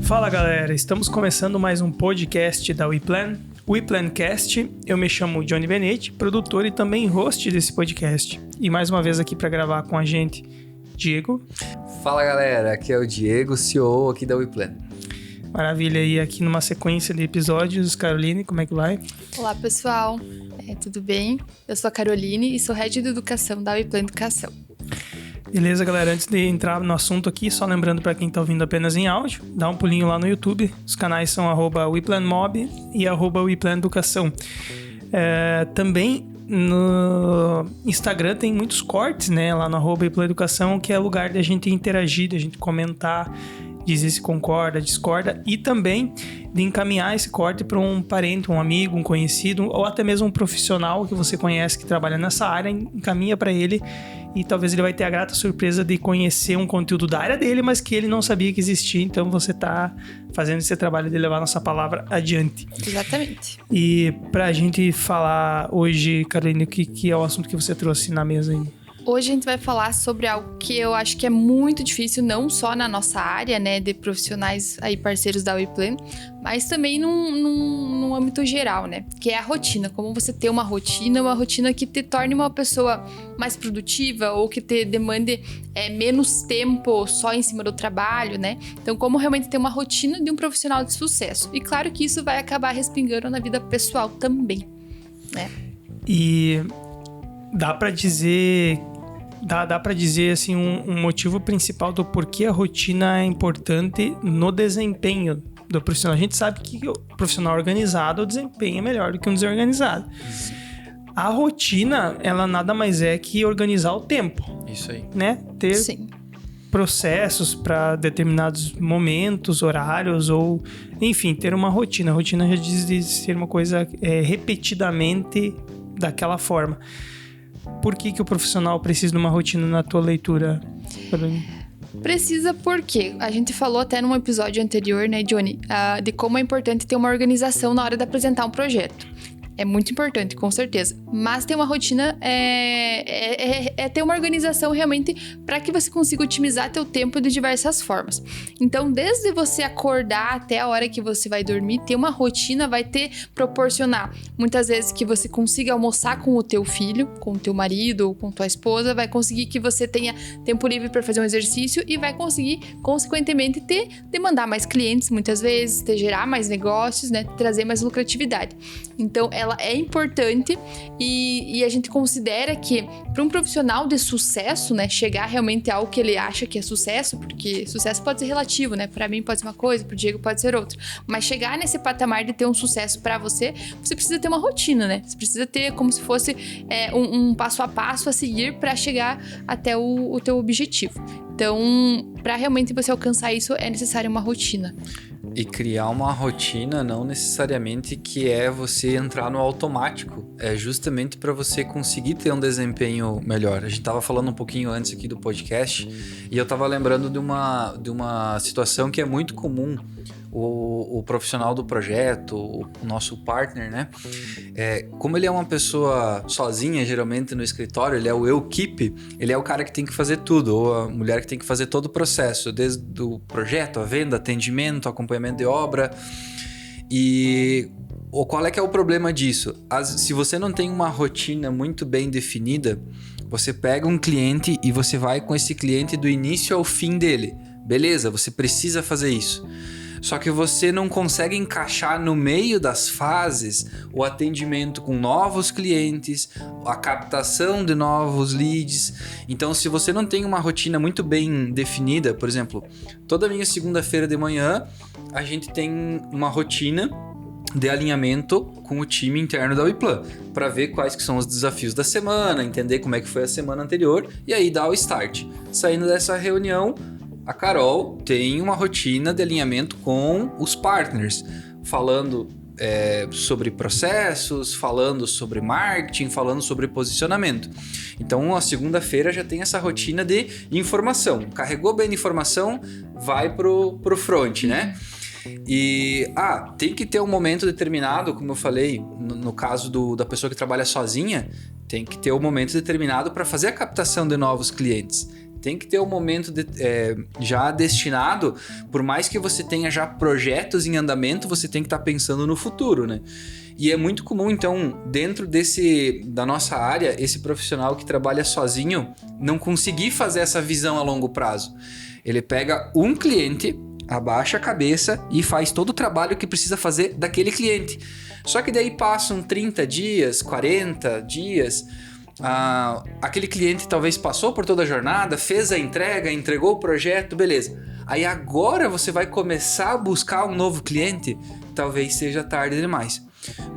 Fala galera, estamos começando mais um podcast da WePlan, WePlancast. Eu me chamo Johnny Benetti, produtor e também host desse podcast. E mais uma vez aqui para gravar com a gente, Diego. Fala galera, aqui é o Diego, CEO aqui da WePlan. Maravilha, e aqui numa sequência de episódios, Caroline, como é que vai? Olá pessoal, tudo bem? Eu sou a Caroline e sou Head de Educação da WePlan Educação. Beleza, galera, antes de entrar no assunto aqui, só lembrando para quem tá ouvindo apenas em áudio, dá um pulinho lá no YouTube, os canais são @WePlanMob e @WePlanEducação. Também no Instagram tem muitos cortes, né, lá no @WePlanEducação, que é lugar de a gente interagir, de a gente comentar, dizer se concorda, discorda, e também de encaminhar esse corte para um parente, um amigo, um conhecido, ou até mesmo um profissional que você conhece que trabalha nessa área, encaminha para ele e talvez ele vai ter a grata surpresa de conhecer um conteúdo da área dele, mas que ele não sabia que existia, então você está fazendo esse trabalho de levar nossa palavra adiante. Exatamente. E para a gente falar hoje, Caroline, o que é o assunto que você trouxe na mesa aí? Hoje a gente vai falar sobre algo que eu acho que é muito difícil, não só na nossa área, né, de profissionais aí parceiros da WePlan, mas também num âmbito geral, né, que é a rotina. Como você ter uma rotina que te torne uma pessoa mais produtiva ou que te demande menos tempo só em cima do trabalho, né? Então, como realmente ter uma rotina de um profissional de sucesso. E claro que isso vai acabar respingando na vida pessoal também, né? E dá para dizer assim, um motivo principal do porquê a rotina é importante no desempenho do profissional. A gente sabe que o profissional organizado desempenha melhor do que um desorganizado. A rotina, ela nada mais é que organizar o tempo. Isso aí. Né? Ter Sim. processos para determinados momentos, horários, ou enfim, ter uma rotina. A rotina já diz de ser uma coisa repetidamente daquela forma. Por que o profissional precisa de uma rotina na tua leitura? Precisa porque a gente falou até num episódio anterior, né, Johnny, de como é importante ter uma organização na hora de apresentar um projeto. É muito importante, com certeza. Mas ter uma rotina é ter uma organização realmente para que você consiga otimizar teu tempo de diversas formas. Então, desde você acordar até a hora que você vai dormir, ter uma rotina vai proporcionar muitas vezes que você consiga almoçar com o teu filho, com o teu marido ou com tua esposa, vai conseguir que você tenha tempo livre para fazer um exercício e vai conseguir, consequentemente, demandar mais clientes muitas vezes, gerar mais negócios, né, trazer mais lucratividade. Então, ela é importante e a gente considera que para um profissional de sucesso, né, chegar realmente a algo que ele acha que é sucesso, porque sucesso pode ser relativo, né? Para mim pode ser uma coisa, para o Diego pode ser outra. Mas chegar nesse patamar de ter um sucesso para você, você precisa ter uma rotina, né? Você precisa ter como se fosse um passo a passo a seguir para chegar até o teu objetivo. Então, para realmente você alcançar isso, é necessária uma rotina. E criar uma rotina não necessariamente que é você entrar no automático. É justamente para você conseguir ter um desempenho melhor. A gente estava falando um pouquinho antes aqui do podcast e eu estava lembrando de uma situação que é muito comum. O profissional do projeto, o nosso partner, né? Como ele é uma pessoa sozinha, geralmente no escritório, ele é o eu-keep, ele é o cara que tem que fazer tudo, ou a mulher que tem que fazer todo o processo, desde o projeto, a venda, atendimento, acompanhamento de obra. E qual é que é o problema disso? Se você não tem uma rotina muito bem definida, você pega um cliente e você vai com esse cliente do início ao fim dele. Beleza, você precisa fazer isso. Só que você não consegue encaixar no meio das fases o atendimento com novos clientes, a captação de novos leads. Então, se você não tem uma rotina muito bem definida, por exemplo, toda minha segunda-feira de manhã, a gente tem uma rotina de alinhamento com o time interno da WePlan, para ver quais que são os desafios da semana, entender como é que foi a semana anterior e aí dar o start. Saindo dessa reunião, a Carol tem uma rotina de alinhamento com os partners, falando sobre processos, falando sobre marketing, falando sobre posicionamento. Então, a segunda-feira já tem essa rotina de informação. Carregou bem a informação, vai pro front, né? E, tem que ter um momento determinado, como eu falei, no caso da pessoa que trabalha sozinha, tem que ter um momento determinado para fazer a captação de novos clientes. Tem que ter um momento já destinado, por mais que você tenha já projetos em andamento, você tem que estar pensando no futuro, né? E é muito comum, então, dentro da nossa área, esse profissional que trabalha sozinho não conseguir fazer essa visão a longo prazo. Ele pega um cliente, abaixa a cabeça e faz todo o trabalho que precisa fazer daquele cliente. Só que daí passam 30 dias, 40 dias... aquele cliente talvez passou por toda a jornada, fez a entrega, entregou o projeto, beleza. Aí agora você vai começar a buscar um novo cliente, talvez seja tarde demais.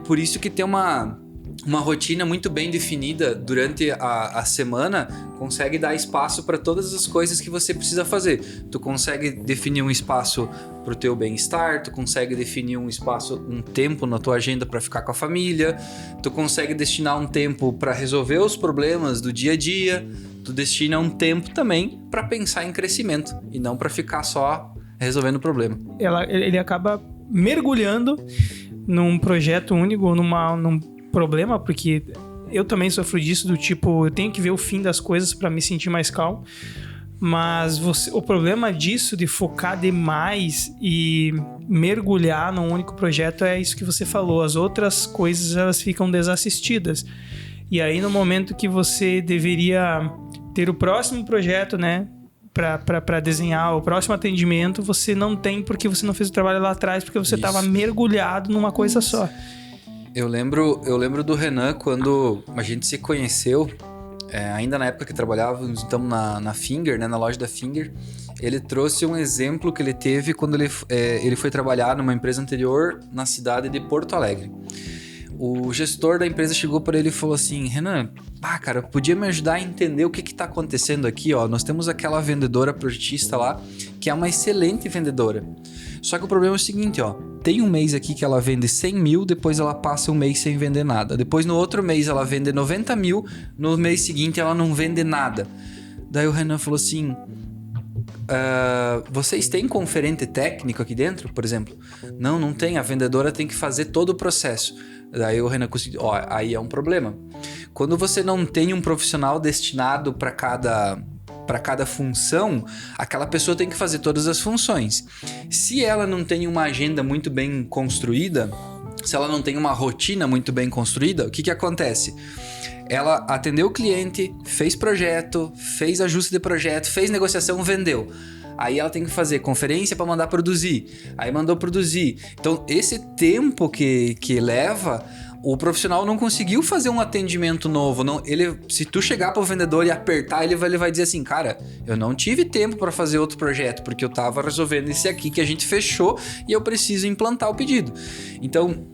Por isso que ter uma rotina muito bem definida durante a semana consegue dar espaço para todas as coisas que você precisa fazer. Tu consegue definir um espaço para o teu bem-estar, tu consegue definir um tempo na tua agenda para ficar com a família, tu consegue destinar um tempo para resolver os problemas do dia a dia, tu destina um tempo também para pensar em crescimento e não para ficar só resolvendo o problema. Ele acaba mergulhando num projeto único ou num problema, porque eu também sofro disso, do tipo, eu tenho que ver o fim das coisas para me sentir mais calmo, mas o problema disso, de focar demais e mergulhar num único projeto, é isso que você falou, as outras coisas elas ficam desassistidas, e aí no momento que você deveria ter o próximo projeto, né, para desenhar o próximo atendimento, você não tem porque você não fez o trabalho lá atrás, porque você estava mergulhado numa coisa só. Eu lembro do Renan quando a gente se conheceu, ainda na época que trabalhávamos então na Finger, né, na loja da Finger. Ele trouxe um exemplo que ele teve quando ele foi trabalhar numa empresa anterior na cidade de Porto Alegre. O gestor da empresa chegou para ele e falou assim: Renan, cara, podia me ajudar a entender o que está acontecendo aqui, ó? Nós temos aquela vendedora projetista lá, que é uma excelente vendedora. Só que o problema é o seguinte, ó, tem um mês aqui que ela vende 100 mil, depois ela passa um mês sem vender nada. Depois no outro mês ela vende 90 mil, no mês seguinte ela não vende nada. Daí o Renan falou assim: vocês têm conferente técnico aqui dentro, por exemplo? Não tem, a vendedora tem que fazer todo o processo. Daí o Renan conseguiu, aí é um problema. Quando você não tem um profissional destinado para cada função, aquela pessoa tem que fazer todas as funções. Se ela não tem uma agenda muito bem construída, se ela não tem uma rotina muito bem construída, o que acontece? Ela atendeu o cliente, fez projeto, fez ajuste de projeto, fez negociação, vendeu. Aí ela tem que fazer conferência para mandar produzir. Aí mandou produzir. Então, esse tempo que leva, o profissional não conseguiu fazer um atendimento novo. Se tu chegar para o vendedor e apertar, ele vai dizer assim: cara, eu não tive tempo para fazer outro projeto, porque eu estava resolvendo esse aqui que a gente fechou e eu preciso implantar o pedido. Então,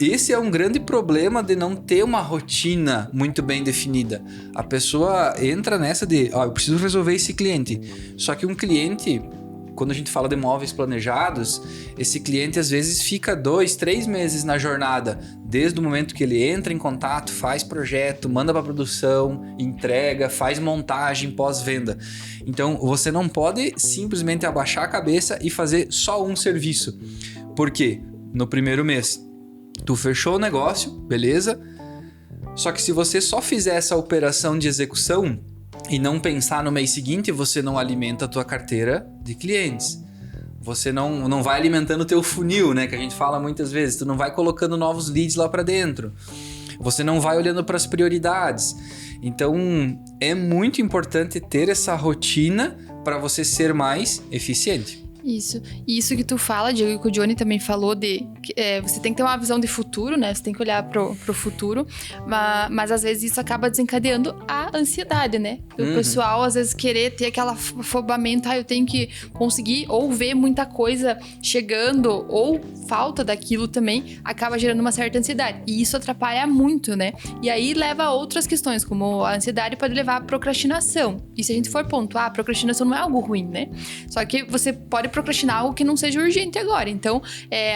esse é um grande problema de não ter uma rotina muito bem definida. A pessoa entra nessa de, eu preciso resolver esse cliente. Só que um cliente, quando a gente fala de imóveis planejados, esse cliente às vezes fica 2, 3 meses na jornada, desde o momento que ele entra em contato, faz projeto, manda para produção, entrega, faz montagem, pós-venda. Então, você não pode simplesmente abaixar a cabeça e fazer só um serviço. Por quê? No primeiro mês, tu fechou o negócio, beleza? Só que se você só fizer essa operação de execução e não pensar no mês seguinte, você não alimenta a tua carteira de clientes. Você não vai alimentando o teu funil, né? Que a gente fala muitas vezes. Tu não vai colocando novos leads lá para dentro. Você não vai olhando para as prioridades. Então, é muito importante ter essa rotina para você ser mais eficiente. Isso. E isso que tu fala, Diego, e que o Johnny também falou você tem que ter uma visão de futuro, né? Você tem que olhar pro futuro, mas às vezes isso acaba desencadeando a ansiedade, né? O pessoal, às vezes, querer ter aquela afobamento, eu tenho que conseguir, ou ver muita coisa chegando, ou falta daquilo também, acaba gerando uma certa ansiedade. E isso atrapalha muito, né? E aí leva a outras questões, como a ansiedade pode levar à procrastinação. E se a gente for pontuar, a procrastinação não é algo ruim, né? Só que você pode procrastinar algo que não seja urgente agora. Então,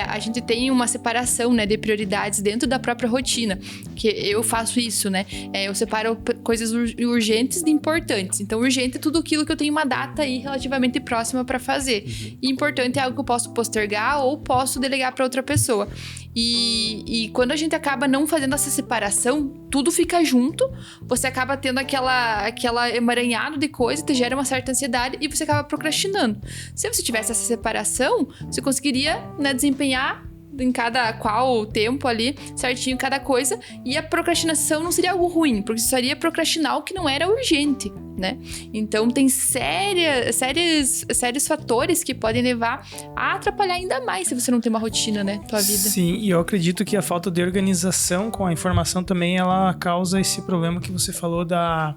a gente tem uma separação, né, de prioridades dentro da própria rotina, que eu faço isso, né? Eu separo coisas urgentes de importantes. Então, urgente é tudo aquilo que eu tenho uma data aí relativamente próxima para fazer. E importante é algo que eu posso postergar ou posso delegar para outra pessoa. E quando a gente acaba não fazendo essa separação, tudo fica junto, você acaba tendo aquela emaranhado de coisa, te gera uma certa ansiedade e você acaba procrastinando. Se você tivesse essa separação, você conseguiria, né, desempenhar em cada qual tempo ali, certinho cada coisa, e a procrastinação não seria algo ruim, porque você só iria procrastinar o que não era urgente, né? Então tem sérios fatores que podem levar a atrapalhar ainda mais se você não tem uma rotina, né, tua vida. Sim, e eu acredito que a falta de organização com a informação também, ela causa esse problema que você falou da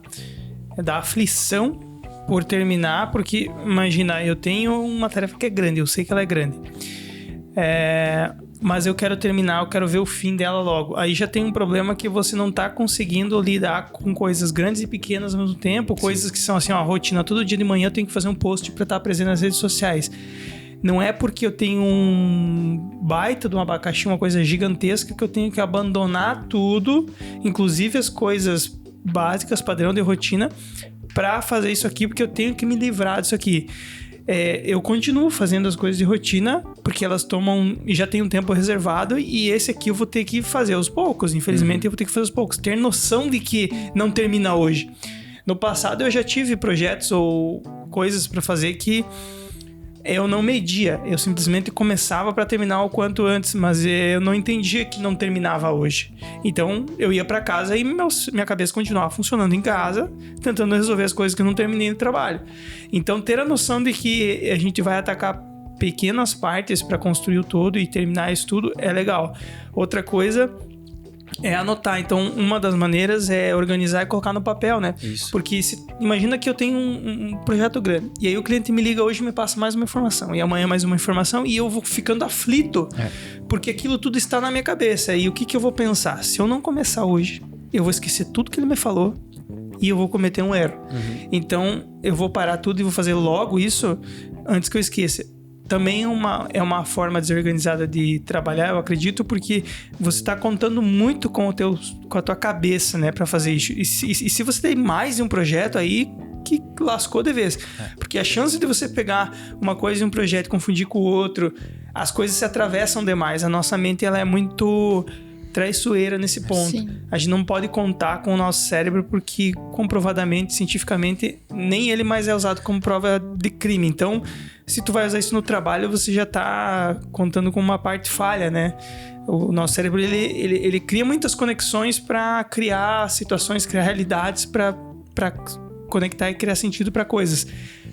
aflição por terminar, porque imagina, eu tenho uma tarefa que é grande, eu sei que ela é grande. Mas eu quero terminar, eu quero ver o fim dela logo. Aí já tem um problema que você não tá conseguindo lidar com coisas grandes e pequenas ao mesmo tempo, coisas que são assim, ó, rotina, todo dia de manhã eu tenho que fazer um post pra estar presente nas redes sociais. Não é porque eu tenho um baita de um abacaxi, uma coisa gigantesca, que eu tenho que abandonar tudo, inclusive as coisas básicas, padrão de rotina, pra fazer isso aqui, porque eu tenho que me livrar disso aqui. Eu continuo fazendo as coisas de rotina, porque elas tomam... E já tem um tempo reservado, e esse aqui eu vou ter que fazer aos poucos. Infelizmente, eu vou ter que fazer aos poucos. Ter noção de que não termina hoje. No passado, eu já tive projetos ou coisas pra fazer que eu não media. Eu simplesmente começava pra terminar o quanto antes, mas eu não entendia que não terminava hoje. Então, eu ia pra casa e minha cabeça continuava funcionando em casa, tentando resolver as coisas que eu não terminei no trabalho. Então, ter a noção de que a gente vai atacar pequenas partes pra construir o todo e terminar isso tudo é legal. Outra coisa é anotar. Então, uma das maneiras é organizar e colocar no papel, né? Isso. Porque imagina que eu tenho um projeto grande. E aí o cliente me liga hoje e me passa mais uma informação. E amanhã mais uma informação. E eu vou ficando aflito. Porque aquilo tudo está na minha cabeça. E o que eu vou pensar? Se eu não começar hoje, eu vou esquecer tudo que ele me falou. E eu vou cometer um erro. Então, eu vou parar tudo e vou fazer logo isso antes que eu esqueça. Também é uma forma desorganizada de trabalhar, eu acredito, porque você está contando muito com a tua cabeça, né, para fazer isso. E se você tem mais de um projeto aí, que lascou de vez. Porque a chance de você pegar uma coisa e um projeto, confundir com o outro, as coisas se atravessam demais. A nossa mente, ela é muito traiçoeira nesse ponto. Sim. A gente não pode contar com o nosso cérebro, porque comprovadamente, cientificamente, nem ele mais é usado como prova de crime. Então, se tu vai usar isso no trabalho, você já tá contando com uma parte falha, né? O nosso cérebro, ele cria muitas conexões para criar situações, criar realidades, para conectar e criar sentido para coisas.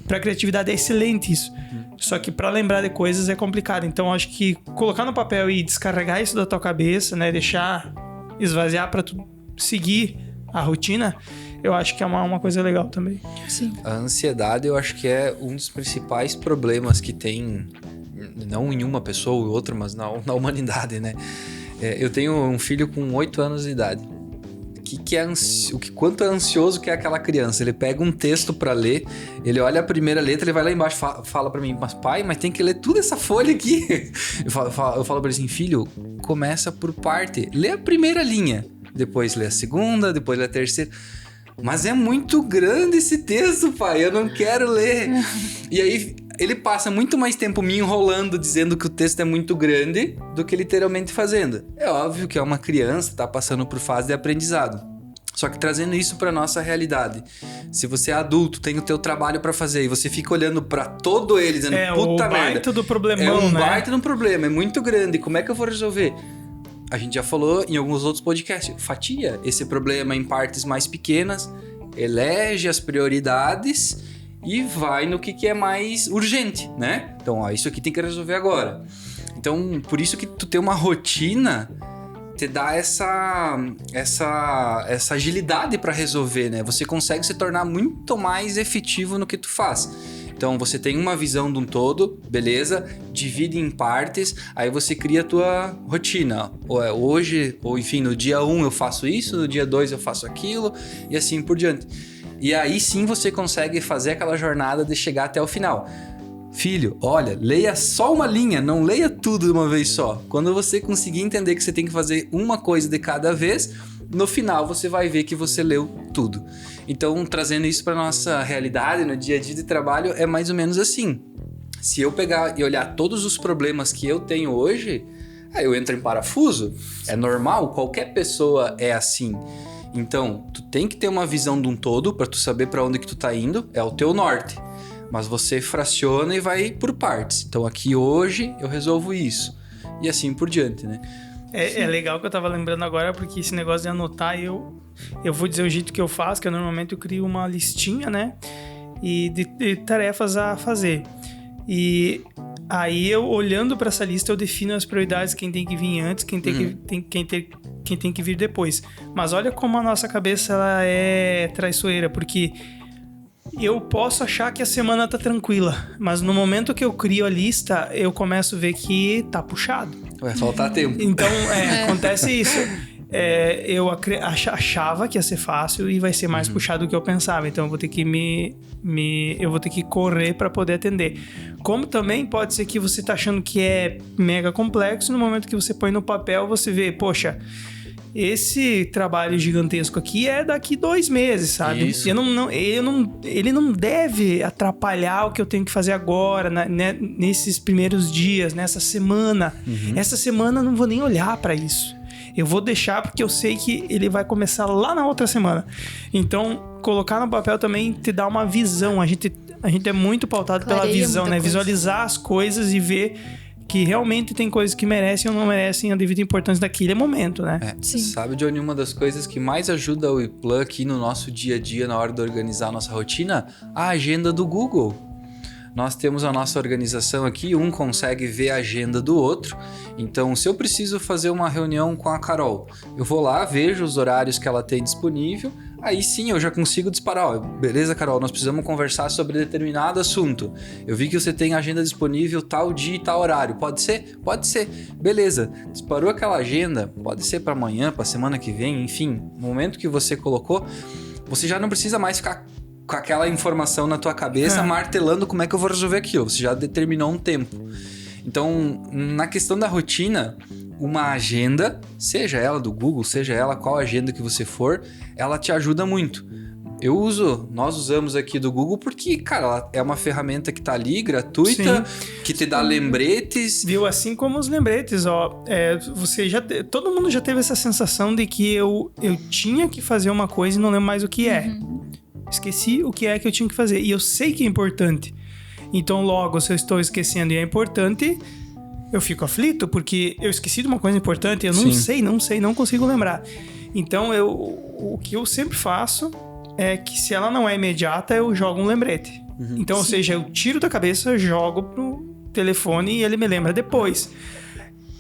Para criatividade é excelente isso. Só que para lembrar de coisas é complicado. Então, acho que colocar no papel e descarregar isso da tua cabeça, né? Deixar esvaziar para tu seguir a rotina, eu acho que é uma coisa legal também. Sim. A ansiedade, eu acho que é um dos principais problemas que tem, não em uma pessoa ou outra, mas na humanidade, né? Eu tenho um filho com 8 anos de idade. Quanto é ansioso que é aquela criança? Ele pega um texto pra ler, ele olha a primeira letra, ele vai lá embaixo e fala pra mim, mas pai, tem que ler toda essa folha aqui. Eu falo pra ele assim, filho, começa por parte, lê a primeira linha, depois lê a segunda, depois lê a terceira. Mas é muito grande esse texto, pai, eu não quero ler. E aí ele passa muito mais tempo me enrolando, dizendo que o texto é muito grande, do que literalmente fazendo. É óbvio que é uma criança, tá passando por fase de aprendizado. Só que trazendo isso pra nossa realidade. Se você é adulto, tem o teu trabalho pra fazer, e você fica olhando pra todo ele, dizendo, puta merda. É baita do problemão, né? É um né? baita de um problema, é muito grande, como é que eu vou resolver? A gente já falou em alguns outros podcasts, fatia esse problema em partes mais pequenas, elege as prioridades e vai no que é mais urgente, né? Então, isso aqui tem que resolver agora. Então, por isso que tu ter uma rotina te dá essa agilidade para resolver, né? Você consegue se tornar muito mais efetivo no que tu faz. Então, você tem uma visão de um todo, beleza? Divide em partes, aí você cria a tua rotina. Hoje, ou enfim, no dia 1 eu faço isso, no dia 2 eu faço aquilo, e assim por diante. E aí sim você consegue fazer aquela jornada de chegar até o final. Filho, olha, leia só uma linha, não leia tudo de uma vez só. Quando você conseguir entender que você tem que fazer uma coisa de cada vez, no final você vai ver que você leu tudo. Então, trazendo isso para nossa realidade no dia a dia de trabalho, é mais ou menos assim. Se eu pegar e olhar todos os problemas que eu tenho hoje, aí eu entro em parafuso. É normal, qualquer pessoa é assim. Então, tu tem que ter uma visão de um todo para tu saber para onde que tu tá indo, é o teu norte. Mas você fraciona e vai por partes. Então, aqui hoje eu resolvo isso. E assim por diante, né? É legal que eu tava lembrando agora, porque esse negócio de anotar, eu vou dizer o jeito que eu faço, que normalmente eu crio uma listinha, né? E de tarefas a fazer. E aí eu, olhando para essa lista, eu defino as prioridades, quem tem que vir antes, quem tem que vir depois. Mas olha como a nossa cabeça ela é traiçoeira, porque eu posso achar que a semana tá tranquila, mas no momento que eu crio a lista, eu começo a ver que tá puxado. Vai faltar tempo. Então, acontece isso. Eu achava que ia ser fácil e vai ser mais puxado do que eu pensava. Então, eu vou ter que eu vou ter que correr para poder atender. Como também pode ser que você tá achando que é mega complexo, no momento que você põe no papel, você vê, poxa, esse trabalho gigantesco aqui é daqui 2 meses, sabe? Isso. Ele não deve atrapalhar o que eu tenho que fazer agora, nesses primeiros dias, nessa semana. Essa semana eu não vou nem olhar para isso. Eu vou deixar porque eu sei que ele vai começar lá na outra semana. Então, colocar no papel também te dá uma visão. A gente é muito pautado pela visão, né? Visualizar as coisas e ver que realmente tem coisas que merecem ou não merecem a devida importância daquele momento, né? Sim. Sabe, Johnny, uma das coisas que mais ajuda o WePlan aqui no nosso dia a dia, na hora de organizar a nossa rotina? A agenda do Google. Nós temos a nossa organização aqui, um consegue ver a agenda do outro. Então, se eu preciso fazer uma reunião com a Carol, eu vou lá, vejo os horários que ela tem disponível, aí sim eu já consigo disparar. Ó, beleza, Carol, nós precisamos conversar sobre determinado assunto. Eu vi que você tem agenda disponível tal dia e tal horário. Pode ser? Pode ser. Beleza. Disparou aquela agenda, pode ser para amanhã, para semana que vem, enfim. No momento que você colocou, você já não precisa mais ficar com aquela informação na tua cabeça, martelando como é que eu vou resolver aquilo. Você já determinou um tempo. Então, na questão da rotina, uma agenda, seja ela do Google, seja ela qual agenda que você for, ela te ajuda muito. Nós usamos aqui do Google porque, cara, ela é uma ferramenta que tá ali, gratuita, que te dá lembretes. Viu? Assim como os lembretes, ó. Todo mundo já teve essa sensação de que eu tinha que fazer uma coisa e não lembro mais o que é. Esqueci o que é que eu tinha que fazer. E eu sei que é importante. Então, logo, se eu estou esquecendo e é importante, eu fico aflito, porque eu esqueci de uma coisa importante e eu não consigo lembrar. Então, o que eu sempre faço é que, se ela não é imediata, eu jogo um lembrete. Então, ou seja, eu tiro da cabeça, jogo pro telefone e ele me lembra depois.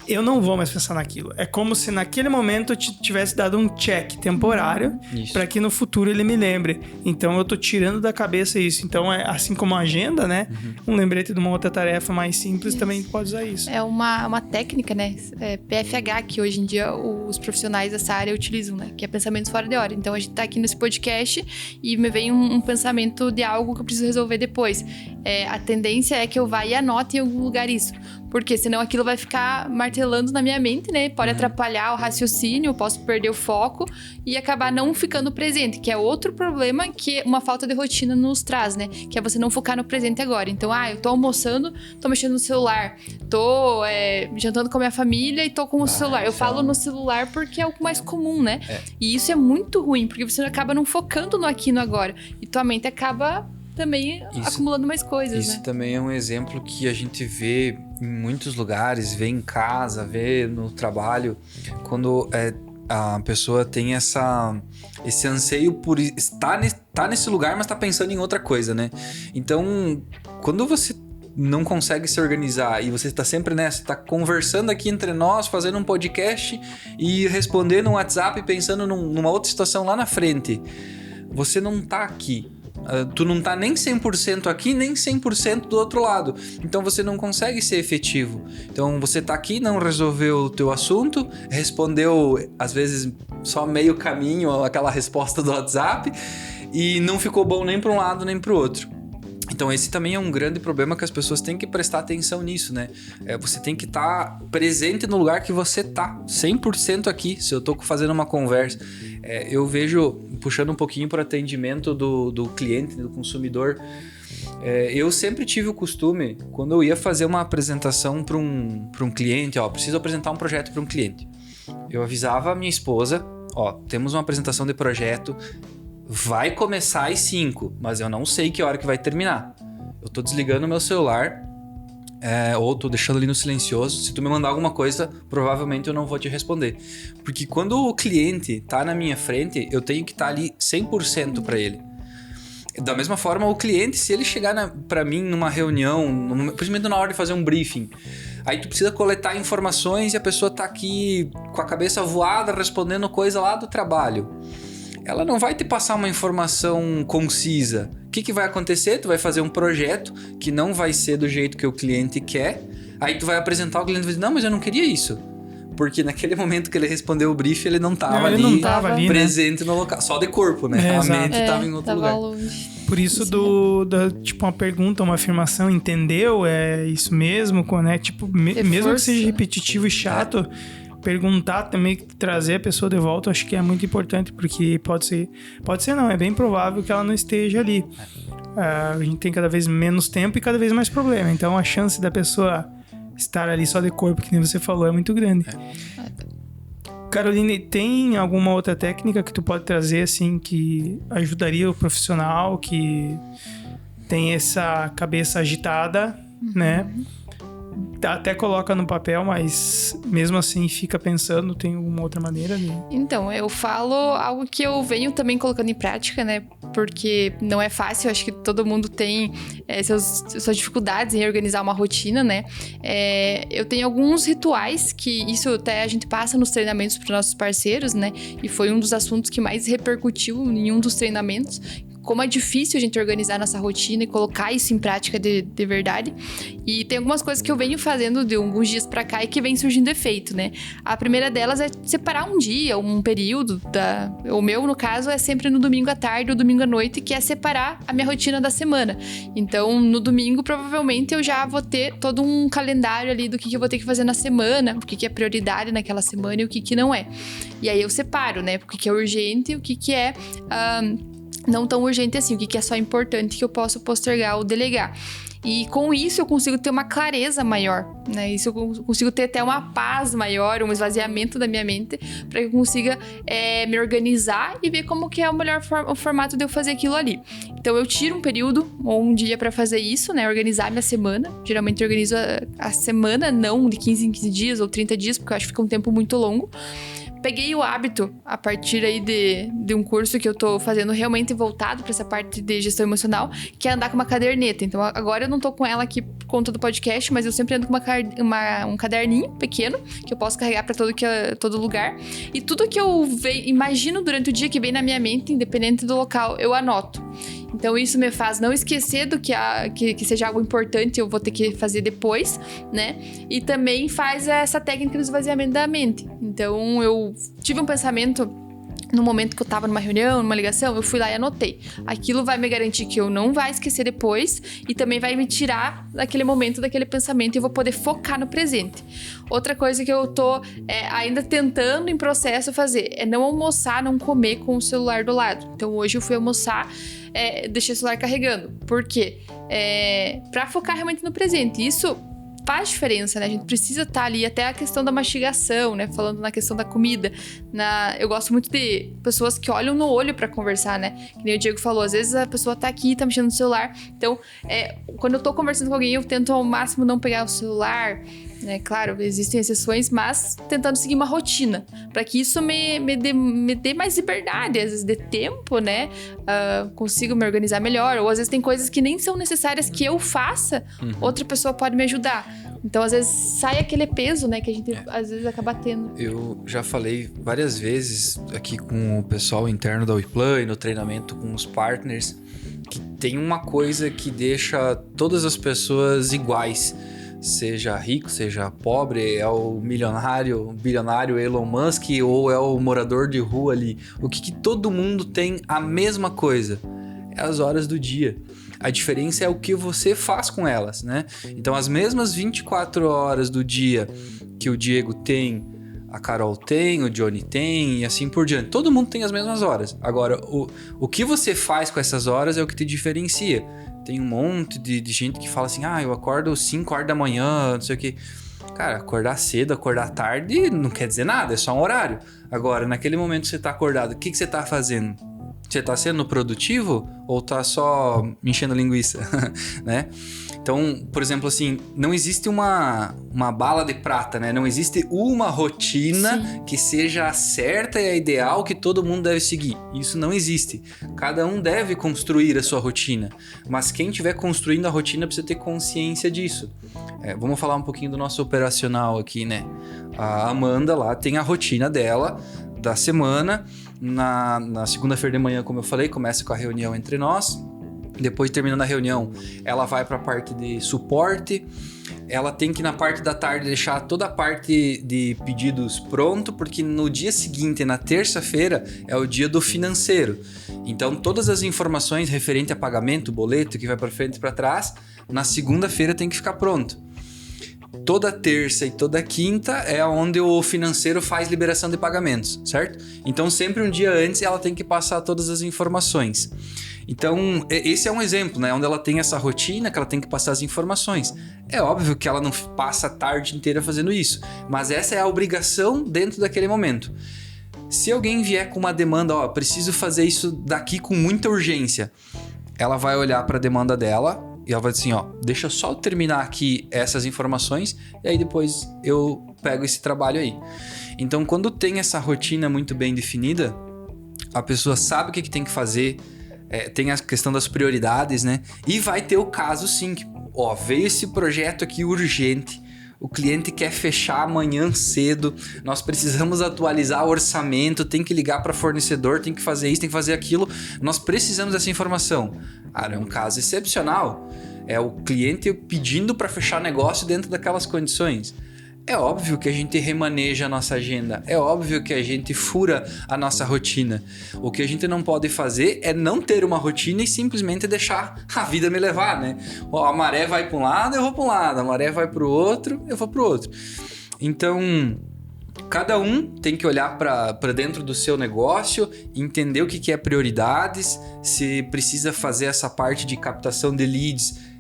Eu não vou mais pensar naquilo. É como se naquele momento eu tivesse dado um check temporário para que no futuro ele me lembre. Então eu tô tirando da cabeça isso. Então, assim como a agenda, né? Um lembrete de uma outra tarefa mais simples também pode usar isso. É uma técnica, né? PFH, que hoje em dia os profissionais dessa área utilizam, né? Que é pensamentos fora de hora. Então a gente tá aqui nesse podcast e me vem um pensamento de algo que eu preciso resolver depois. A tendência é que eu vá e anote em algum lugar isso. Porque senão aquilo vai ficar martelando na minha mente, né? Pode atrapalhar o raciocínio, eu posso perder o foco e acabar não ficando presente, que é outro problema que uma falta de rotina nos traz, né? Que é você não focar no presente agora. Então, eu tô almoçando, tô mexendo no celular, tô jantando com a minha família e tô com o celular. Eu falo no celular porque é o mais comum, né? E isso é muito ruim, porque você acaba não focando no aqui e no agora. E tua mente acaba também acumulando mais coisas, né? Isso também é um exemplo que a gente vê em muitos lugares, vê em casa, vê no trabalho, quando a pessoa tem esse anseio por estar nesse lugar, mas tá pensando em outra coisa, né? Então, quando você não consegue se organizar e você tá sempre nessa, tá conversando aqui entre nós, fazendo um podcast e respondendo um WhatsApp pensando numa outra situação lá na frente, você não tá aqui. Tu não tá nem 100% aqui, nem 100% do outro lado. Então você não consegue ser efetivo. Então você tá aqui, não resolveu o teu assunto, respondeu às vezes só meio caminho aquela resposta do WhatsApp e não ficou bom nem para um lado nem para o outro. Então esse também é um grande problema que as pessoas têm que prestar atenção nisso, né? Você tem que estar presente no lugar que você tá, 100% aqui, se eu tô fazendo uma conversa. Eu vejo, puxando um pouquinho para o atendimento do cliente, do consumidor, eu sempre tive o costume, quando eu ia fazer uma apresentação para um cliente, preciso apresentar um projeto para um cliente. Eu avisava a minha esposa, temos uma apresentação de projeto, vai começar às 5, mas eu não sei que hora que vai terminar. Eu tô desligando o meu celular, ou tô deixando ali no silencioso. Se tu me mandar alguma coisa, provavelmente eu não vou te responder. Porque quando o cliente tá na minha frente, eu tenho que estar ali 100% para ele. Da mesma forma, o cliente, se ele chegar para mim numa reunião, principalmente na hora de fazer um briefing, aí tu precisa coletar informações e a pessoa tá aqui com a cabeça voada respondendo coisa lá do trabalho. Ela não vai te passar uma informação concisa. O que vai acontecer? Tu vai fazer um projeto que não vai ser do jeito que o cliente quer. Aí tu vai apresentar, o cliente vai dizer, não, mas eu não queria isso. Porque naquele momento que ele respondeu o brief, ele não estava ali, presente, né, no local. Só de corpo, né? A mente estava em outro lugar. Longe. Por isso, tipo, uma pergunta, uma afirmação, entendeu? É isso mesmo? Né? Tipo, mesmo que seja repetitivo e chato... Perguntar também, trazer a pessoa de volta, acho que é muito importante, porque pode ser não, é bem provável que ela não esteja ali. A gente tem cada vez menos tempo e cada vez mais problema, então a chance da pessoa estar ali só de corpo, que nem você falou, é muito grande. Caroline, tem alguma outra técnica que tu pode trazer, assim, que ajudaria o profissional que tem essa cabeça agitada, né? Até coloca no papel, mas mesmo assim fica pensando, tem alguma outra maneira? Então, eu falo algo que eu venho também colocando em prática, né? Porque não é fácil, eu acho que todo mundo tem suas dificuldades em organizar uma rotina, né? Eu tenho alguns rituais que isso até a gente passa nos treinamentos para os nossos parceiros, né? E foi um dos assuntos que mais repercutiu em um dos treinamentos. Como é difícil a gente organizar nossa rotina e colocar isso em prática de verdade. E tem algumas coisas que eu venho fazendo de alguns dias pra cá e que vem surgindo efeito, né? A primeira delas é separar um dia, um período. O meu, no caso, é sempre no domingo à tarde ou domingo à noite, que é separar a minha rotina da semana. Então, no domingo, provavelmente, eu já vou ter todo um calendário ali do que eu vou ter que fazer na semana, o que é prioridade naquela semana e o que não é. E aí eu separo, né? O que é urgente e o que é... não tão urgente assim, o que é só importante que eu posso postergar ou delegar. E com isso eu consigo ter uma clareza maior, né? Isso eu consigo ter até uma paz maior, um esvaziamento da minha mente, para que eu consiga me organizar e ver como que é o melhor o formato de eu fazer aquilo ali. Então eu tiro um período ou um dia para fazer isso, né? Organizar minha semana. Geralmente eu organizo a semana, não de 15 em 15 dias ou 30 dias, porque eu acho que fica um tempo muito longo. Peguei o hábito a partir aí de um curso que eu tô fazendo realmente voltado para essa parte de gestão emocional, que é andar com uma caderneta. Então agora eu não tô com ela aqui por conta do podcast, mas eu sempre ando com um caderninho pequeno que eu posso carregar para todo lugar. E tudo que eu imagino durante o dia que vem na minha mente, independente do local, eu anoto. Então isso me faz não esquecer do que seja algo importante eu vou ter que fazer depois, né? E também faz essa técnica do esvaziamento da mente. Então eu tive um pensamento no momento que eu tava numa reunião, numa ligação, eu fui lá e anotei. Aquilo vai me garantir que eu não vai esquecer depois e também vai me tirar daquele momento, daquele pensamento e eu vou poder focar no presente. Outra coisa que eu tô ainda tentando em processo fazer é não almoçar, não comer com o celular do lado. Então hoje eu fui almoçar, deixei o celular carregando. Por quê? Pra focar realmente no presente. Isso faz diferença, né? A gente precisa estar ali, até a questão da mastigação, né? Falando na questão da comida. Eu gosto muito de pessoas que olham no olho pra conversar, né? Que nem o Diego falou, às vezes a pessoa tá aqui, tá mexendo no celular. Então, quando eu tô conversando com alguém, eu tento ao máximo não pegar o celular, né? Claro, existem exceções, mas tentando seguir uma rotina, para que isso me dê mais liberdade, às vezes de tempo, né? Consigo me organizar melhor, ou às vezes tem coisas que nem são necessárias que eu faça, outra pessoa pode me ajudar. Então, às vezes, sai aquele peso, né? Que a gente, às vezes, acaba tendo. Eu já falei várias vezes aqui com o pessoal interno da WePlan, no treinamento com os partners, que tem uma coisa que deixa todas as pessoas iguais. Seja rico, seja pobre, é o bilionário Elon Musk ou é o morador de rua ali. O que todo mundo tem a mesma coisa? É as horas do dia. A diferença é o que você faz com elas, né? Então, as mesmas 24 horas do dia que o Diego tem, a Carol tem, o Johnny tem e assim por diante. Todo mundo tem as mesmas horas. Agora, o que você faz com essas horas é o que te diferencia. Tem um monte de gente que fala assim, eu acordo 5 horas da manhã, não sei o quê. Cara, acordar cedo, acordar tarde não quer dizer nada, é só um horário. Agora, naquele momento que você tá acordado, o que você tá fazendo? Você tá sendo produtivo ou tá só enchendo linguiça, né? Então, por exemplo, assim, não existe uma bala de prata, né? Não existe uma rotina Sim. que seja a certa e a ideal que todo mundo deve seguir. Isso não existe. Cada um deve construir a sua rotina. Mas quem estiver construindo a rotina precisa ter consciência disso. Vamos falar um pouquinho do nosso operacional aqui, né? A Amanda lá tem a rotina dela da semana. Na segunda-feira de manhã, como eu falei, começa com a reunião entre nós. Depois, terminando a reunião, ela vai para a parte de suporte. Ela tem que, na parte da tarde, deixar toda a parte de pedidos pronto, porque no dia seguinte, na terça-feira, é o dia do financeiro. Então, todas as informações referentes a pagamento, boleto, que vai para frente e para trás, na segunda-feira tem que ficar pronto. Toda terça e toda quinta é onde o financeiro faz liberação de pagamentos, certo? Então, sempre um dia antes, ela tem que passar todas as informações. Então, esse é um exemplo, né? Onde ela tem essa rotina, que ela tem que passar as informações. É óbvio que ela não passa a tarde inteira fazendo isso, mas essa é a obrigação dentro daquele momento. Se alguém vier com uma demanda, preciso fazer isso daqui com muita urgência, ela vai olhar para a demanda dela e ela vai dizer assim, deixa eu só terminar aqui essas informações e aí depois eu pego esse trabalho aí. Então, quando tem essa rotina muito bem definida, a pessoa sabe o que tem que fazer, tem a questão das prioridades, né? E vai ter o caso sim, que veio esse projeto aqui urgente, o cliente quer fechar amanhã cedo, nós precisamos atualizar o orçamento, tem que ligar para fornecedor, tem que fazer isso, tem que fazer aquilo, nós precisamos dessa informação. É um caso excepcional, é o cliente pedindo para fechar negócio dentro daquelas condições. É óbvio que a gente remaneja a nossa agenda, é óbvio que a gente fura a nossa rotina. O que a gente não pode fazer é não ter uma rotina e simplesmente deixar a vida me levar, né? A maré vai para um lado, eu vou para um lado, a maré vai para o outro, eu vou para o outro. Então, cada um tem que olhar para dentro do seu negócio, entender o que é prioridades, se precisa fazer essa parte de captação de leads,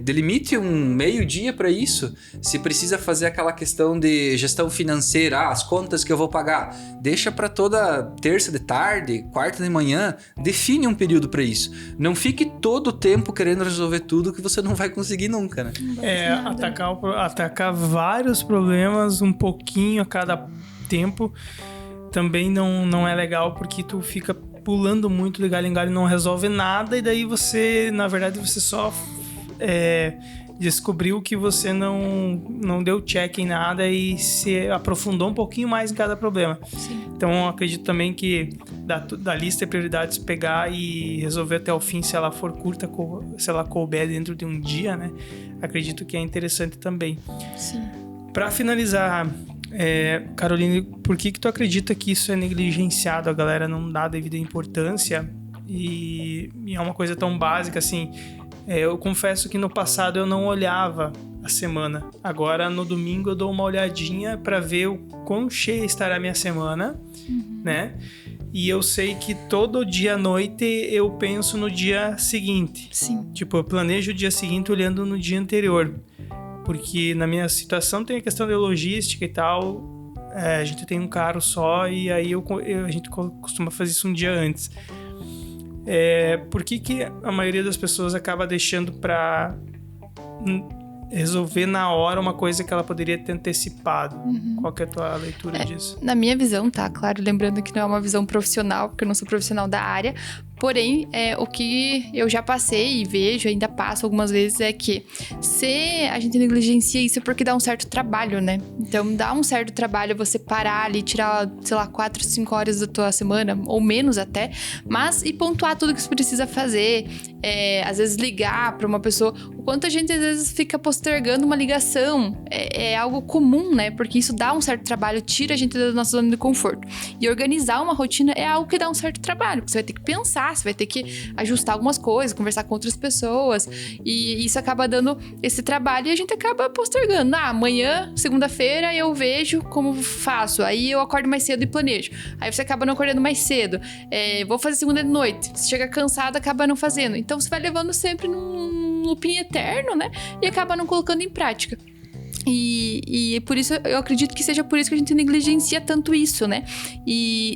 delimite um meio-dia para isso. Se precisa fazer aquela questão de gestão financeira, as contas que eu vou pagar, deixa para toda terça de tarde, quarta de manhã, define um período para isso. Não fique todo o tempo querendo resolver tudo que você não vai conseguir nunca, né? Atacar vários problemas um pouquinho a cada tempo também não é legal, porque tu fica pulando muito de galho em galho, não resolve nada, e daí você, na verdade, você só descobriu que você não deu check em nada e se aprofundou um pouquinho mais em cada problema. Sim. Então, acredito também que da lista de prioridades pegar e resolver até o fim, se ela for curta, se ela couber dentro de um dia, né? Acredito que é interessante também. Sim. Para finalizar, Caroline, por que tu acredita que isso é negligenciado? A galera não dá a devida importância e é uma coisa tão básica assim. Eu confesso que no passado eu não olhava a semana. Agora no domingo eu dou uma olhadinha para ver o quão cheia estará a minha semana, né? E eu sei que todo dia à noite eu penso no dia seguinte. Sim. Tipo, eu planejo o dia seguinte olhando no dia anterior. Porque na minha situação tem a questão de logística e tal. A gente tem um carro só e aí a gente costuma fazer isso um dia antes. Por que a maioria das pessoas acaba deixando para resolver na hora uma coisa que ela poderia ter antecipado? Qual que é a tua leitura disso? Na minha visão, tá? Claro, lembrando que não é uma visão profissional, porque eu não sou profissional da área. Porém, o que eu já passei e vejo, ainda passo algumas vezes, é que se a gente negligencia isso é porque dá um certo trabalho, né? Então, dá um certo trabalho você parar ali, tirar, 4, 5 horas da tua semana, ou menos até, mas e pontuar tudo que você precisa fazer. Às vezes ligar para uma pessoa. O quanto a gente às vezes fica postergando uma ligação é algo comum, né? Porque isso dá um certo trabalho, tira a gente da nossa zona de conforto. E organizar uma rotina é algo que dá um certo trabalho, porque você vai ter que pensar, você vai ter que ajustar algumas coisas, conversar com outras pessoas, e isso acaba dando esse trabalho e a gente acaba postergando. Amanhã, segunda-feira, eu vejo como faço, aí eu acordo mais cedo e planejo. Aí você acaba não acordando mais cedo. Vou fazer segunda de noite. Você chega cansado, acaba não fazendo. Então você vai levando sempre num looping eterno, né? E acaba não colocando em prática. E por isso, eu acredito que seja por isso que a gente negligencia tanto isso, né?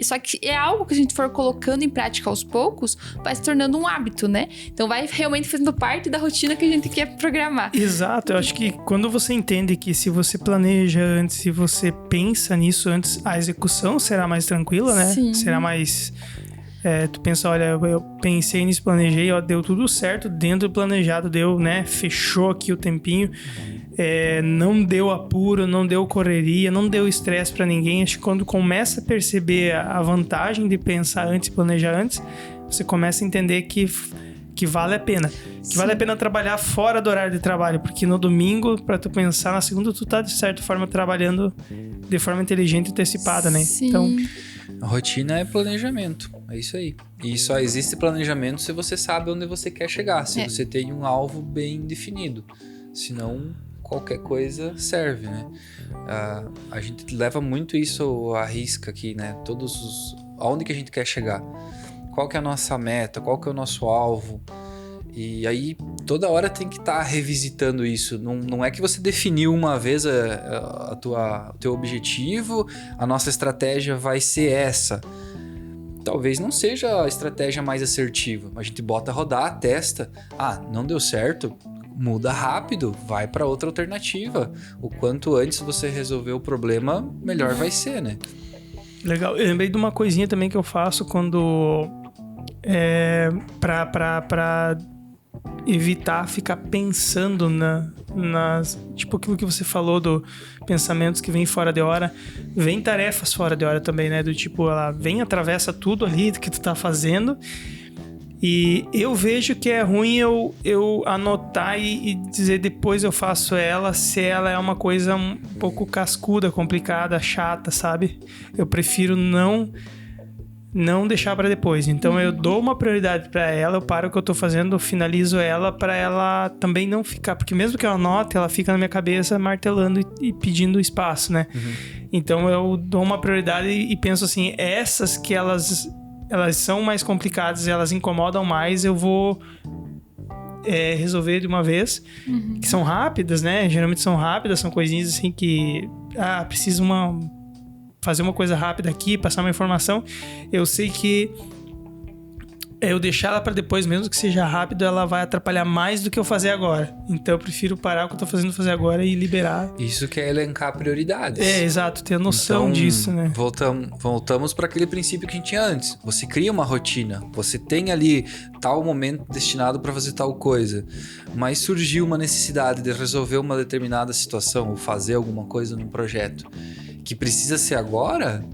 Só que é algo que a gente for colocando em prática aos poucos, vai se tornando um hábito, né? Então vai realmente fazendo parte da rotina que a gente quer programar. Exato, eu acho que quando você entende que se você planeja antes, se você pensa nisso antes, a execução será mais tranquila, né? Sim. Será mais... tu pensa, olha, eu pensei nisso, planejei, ó, deu tudo certo, dentro do planejado deu, né? Fechou aqui o tempinho. Não deu apuro, não deu correria, não deu estresse pra ninguém. Acho que quando começa a perceber a vantagem de pensar antes e planejar antes, você começa a entender que vale a pena. Que vale a pena trabalhar fora do horário de trabalho, porque no domingo, pra tu pensar, na segunda tu tá de certa forma trabalhando de forma inteligente e antecipada, né? Sim. Então, a rotina é planejamento, é isso aí. E só existe planejamento se você sabe onde você quer chegar, se você tem um alvo bem definido. Senão, qualquer coisa serve, né? A gente leva muito isso à risca aqui, né? Aonde que a gente quer chegar? Qual que é a nossa meta? Qual que é o nosso alvo? E aí, toda hora tem que estar revisitando isso. Não é que você definiu uma vez o teu objetivo, a nossa estratégia vai ser essa. Talvez não seja a estratégia mais assertiva. A gente bota a rodar, testa. Não deu certo? Muda rápido, vai para outra alternativa. O quanto antes você resolver o problema, melhor vai ser, né? legal. Eu lembrei de uma coisinha também que eu faço quando... pra evitar ficar pensando nas... Tipo aquilo que você falou do pensamentos que vêm fora de hora. Vem tarefas fora de hora também, né? Do tipo, ela vem, atravessa tudo ali que tu tá fazendo. E eu vejo que é ruim eu anotar e dizer depois eu faço ela, se ela é uma coisa um pouco cascuda, complicada, chata, sabe? Eu prefiro não deixar para depois. Então eu dou uma prioridade para ela, eu paro o que eu tô fazendo, eu finalizo ela para ela também não ficar, porque mesmo que eu anote, ela fica na minha cabeça martelando e pedindo espaço, né? Então eu dou uma prioridade e penso assim, essas que elas são mais complicadas, elas incomodam mais, eu vou resolver de uma vez, que são rápidas, né? Geralmente são rápidas, são coisinhas assim que preciso fazer uma coisa rápida aqui, passar uma informação. Eu sei que eu deixar ela para depois, mesmo que seja rápido, ela vai atrapalhar mais do que eu fazer agora. Então eu prefiro parar o que eu tô fazendo fazer agora e liberar. Isso que é elencar prioridades. Exato, ter a noção disso, né? Voltamos para aquele princípio que a gente tinha antes. Você cria uma rotina, você tem ali tal momento destinado para fazer tal coisa, mas surgiu uma necessidade de resolver uma determinada situação ou fazer alguma coisa num projeto que precisa ser agora,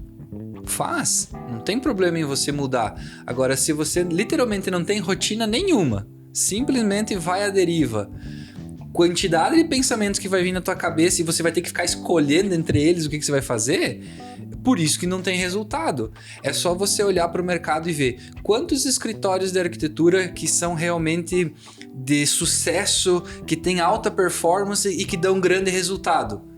faz. Não tem problema em você mudar. Agora, se você literalmente não tem rotina nenhuma, simplesmente vai à deriva, quantidade de pensamentos que vai vir na tua cabeça e você vai ter que ficar escolhendo entre eles o que você vai fazer, por isso que não tem resultado. É só você olhar para o mercado e ver quantos escritórios de arquitetura que são realmente de sucesso, que têm alta performance e que dão grande resultado.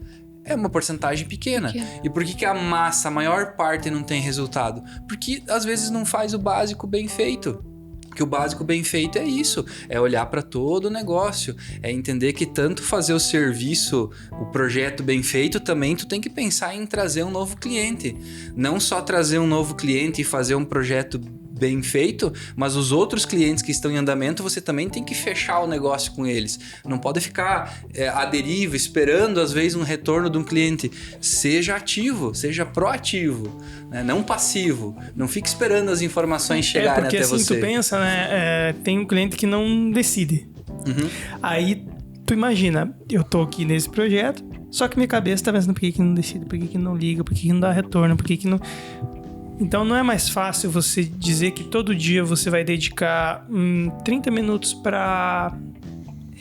É uma porcentagem pequena. E por que a massa, a maior parte, não tem resultado? Porque às vezes não faz o básico bem feito. Que o básico bem feito é isso, é olhar para todo o negócio, é entender que tanto fazer o serviço, o projeto bem feito, também tu tem que pensar em trazer um novo cliente. Não só trazer um novo cliente e fazer um projeto bem feito, mas os outros clientes que estão em andamento, você também tem que fechar o negócio com eles. Não pode ficar à deriva, esperando às vezes um retorno de um cliente. Seja ativo, seja proativo, né? Não passivo. Não fique esperando as informações chegarem até assim, você. Porque tu pensa, né? Tem um cliente que não decide. Aí tu imagina, eu tô aqui nesse projeto, só que minha cabeça tá pensando por que não decide, por que não liga, por que não dá retorno, por que não... Então não é mais fácil você dizer que todo dia você vai dedicar 30 minutos para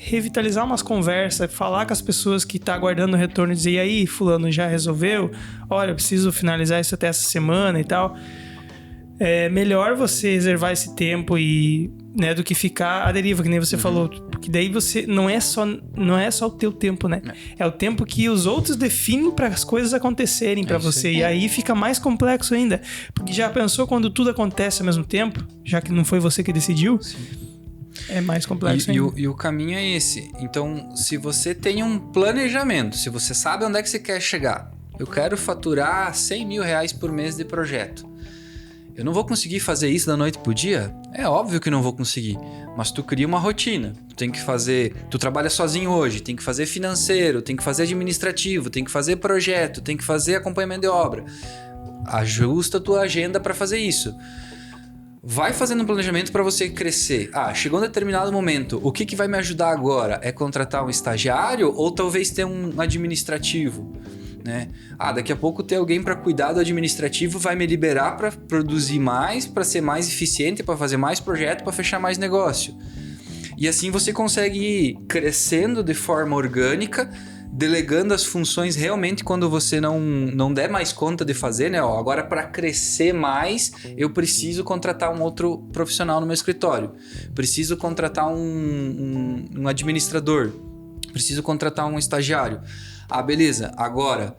revitalizar umas conversas, falar com as pessoas que tá aguardando o retorno e dizer, e aí, fulano, já resolveu? Olha, eu preciso finalizar isso até essa semana e tal. É melhor você reservar esse tempo e, né, do que ficar à deriva, que nem você falou. Porque daí você não é só o teu tempo, né? É o tempo que os outros definem para as coisas acontecerem para você. E aí fica mais complexo ainda. Porque já pensou quando tudo acontece ao mesmo tempo, já que não foi você que decidiu? Sim. É mais complexo ainda. E o caminho é esse. Então, se você tem um planejamento, se você sabe onde é que você quer chegar, eu quero faturar 100 mil reais por mês de projeto. Eu não vou conseguir fazer isso da noite pro dia? É óbvio que não vou conseguir. Mas tu cria uma rotina. Tu tem que fazer... Tu trabalha sozinho hoje. Tem que fazer financeiro. Tem que fazer administrativo. Tem que fazer projeto. Tem que fazer acompanhamento de obra. Ajusta a tua agenda para fazer isso. Vai fazendo um planejamento para você crescer. Chegou um determinado momento. O que vai me ajudar agora? É contratar um estagiário ou talvez ter um administrativo? Né? Daqui a pouco ter alguém para cuidar do administrativo vai me liberar para produzir mais, para ser mais eficiente, para fazer mais projeto, para fechar mais negócio. E assim você consegue ir crescendo de forma orgânica, delegando as funções realmente quando você não der mais conta de fazer, né? Agora para crescer mais, eu preciso contratar um outro profissional no meu escritório. Preciso contratar um administrador. Preciso contratar um estagiário. Beleza, agora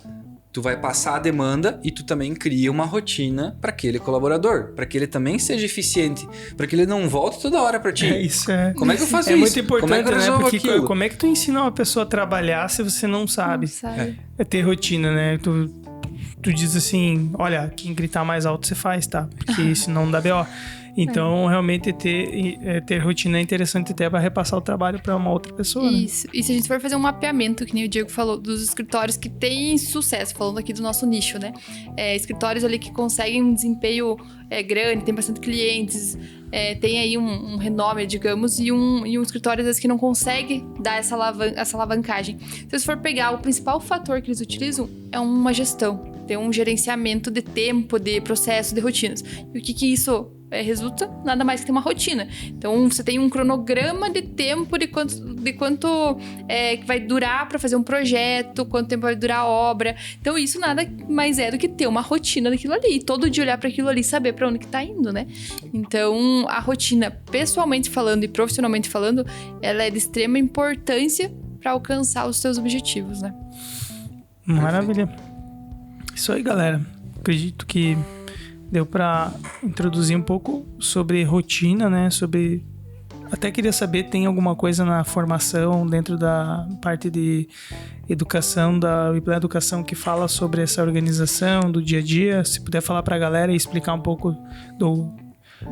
tu vai passar a demanda e tu também cria uma rotina para aquele colaborador, para que ele também seja eficiente, para que ele não volte toda hora para ti. Isso Como é que eu faço isso? É muito importante, como é que eu resolvo Porque aquilo? como é que tu ensina uma pessoa a trabalhar se você não sabe? É ter rotina, né? Tu diz assim, olha, quem gritar mais alto você faz, tá? Porque senão não dá BO. Então, realmente, ter rotina é interessante até para repassar o trabalho para uma outra pessoa. Isso. Né? E se a gente for fazer um mapeamento, que nem o Diego falou, dos escritórios que têm sucesso, falando aqui do nosso nicho, né? Escritórios ali que conseguem um desempenho grande, tem bastante clientes, tem aí um renome, digamos, e um escritório, às vezes, que não consegue dar essa alavancagem. Se você for pegar, o principal fator que eles utilizam é uma gestão. Tem um gerenciamento de tempo, de processo, de rotinas. E o que isso resulta? Nada mais que ter uma rotina. Então, você tem um cronograma de tempo de quanto vai durar para fazer um projeto, quanto tempo vai durar a obra. Então, isso nada mais é do que ter uma rotina daquilo ali. E todo dia olhar para aquilo ali e saber para onde que tá indo, né? Então, a rotina, pessoalmente falando e profissionalmente falando, ela é de extrema importância para alcançar os seus objetivos, né? Maravilha. Isso aí, galera. Acredito que deu para introduzir um pouco sobre rotina, né? Até queria saber, tem alguma coisa na formação dentro da parte de educação, da WePlan Educação, que fala sobre essa organização do dia a dia? Se puder falar para a galera e explicar um pouco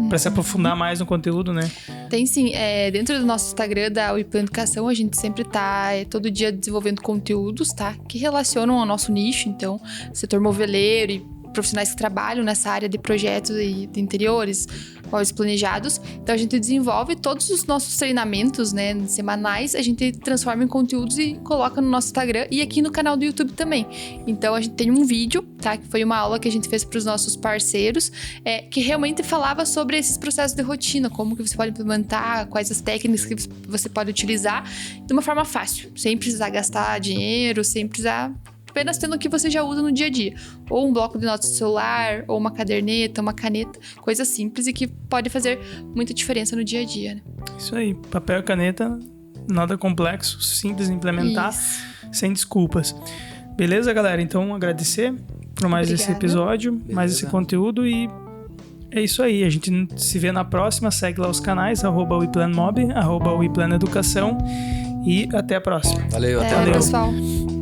para se aprofundar mais no conteúdo, né? Tem sim. Dentro do nosso Instagram da WePlan Educação, a gente sempre tá todo dia desenvolvendo conteúdos, tá? Que relacionam ao nosso nicho. Então, setor moveleiro e profissionais que trabalham nessa área de projetos e de interiores, móveis planejados. Então, a gente desenvolve todos os nossos treinamentos, né, semanais, a gente transforma em conteúdos e coloca no nosso Instagram e aqui no canal do YouTube também. Então, a gente tem um vídeo, tá, que foi uma aula que a gente fez para os nossos parceiros, que realmente falava sobre esses processos de rotina, como que você pode implementar, quais as técnicas que você pode utilizar de uma forma fácil, sem precisar gastar dinheiro, sem precisar... apenas tendo o que você já usa no dia a dia. Ou um bloco de notas do celular, ou uma caderneta, uma caneta. Coisa simples e que pode fazer muita diferença no dia a dia, né? Isso aí. Papel e caneta, nada complexo, simples de implementar, sem desculpas. Beleza, galera? Então, agradecer por mais esse episódio, mais esse conteúdo e é isso aí. A gente se vê na próxima. Segue lá os canais, @WePlanMob, @WePlanEducação e até a próxima. Valeu, até a próxima. Pessoal.